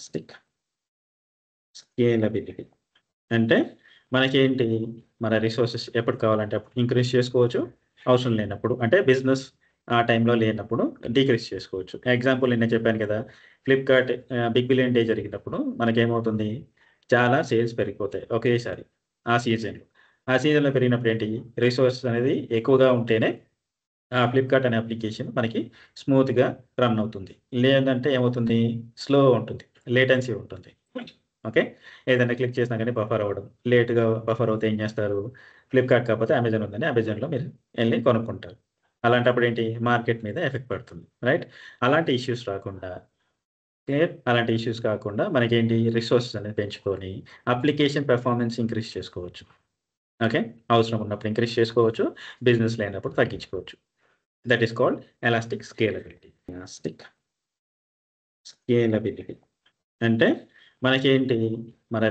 Stick scalability అంటే మనకేంటి మన రిసోర్సెస్ ఎప్పుడు కావాలంటే అప్పుడు ఇంక్రీజ్ చేసుకోవచ్చు. అవసరం లేనప్పుడు అంటే బిజినెస్ ఆ టైంలో లేనప్పుడు డిక్రీజ్ చేసుకోవచ్చు. ఎగ్జాంపుల్ నిన్న చెప్పాను కదా! ఫ్లిప్‌కార్ట్ బిగ్ బిలియన్ డే జరిగినప్పుడు మనకేమవుతుంది? చాలా సేల్స్ పెరిగిపోతాయి ఒకేసారి ఆ సీజన్‌లో. ఆ సీజన్‌లో పెరిగినప్పుడు ఏంటి? రిసోర్సెస్ అనేది ఎక్కువగా ఉంటేనే ఆ ఫ్లిప్‌కార్ట్ అనే అప్లికేషన్ మనకి స్మూత్‌గా రన్ అవుతుంది. లేదంటే ఏమవుతుంది? స్లో ఉంటుంది. లేటెన్సీ ఉంటుంది. ఓకే. ఏదైనా క్లిక్ చేసినా గాని బఫర్ అవ్వడం. లేట్‌గా బఫర్ అవుతే ఏం చేస్తారు? ఫ్లిప్‌కార్ట్ కాకపోతే అమెజాన్ ఉందని అమెజాన్‌లో మీరు ఎళ్లి కొనుక్కుంటారు. అలాంటప్పుడు ఏంటి? మార్కెట్ మీద ఎఫెక్ట్ పడుతుంది. రైట్? అలాంటి ఇష్యూస్ రాకుండా క్లియర్. అలాంటి ఇష్యూస్ కాకుండా మనకేంటి? రిసోర్సెస్ అనేది పెంచుకొని అప్లికేషన్ పెర్ఫార్మన్స్ ఇంక్రీజ్ చేసుకోవచ్చు. ఓకే. అవసరం ఉన్నప్పుడు ఇంక్రీజ్ చేసుకోవచ్చు. బిజినెస్ లేనప్పుడు తగ్గించుకోవచ్చు. That is called elastic scalability. Elastic scalability అంటే మనకేంటి? మన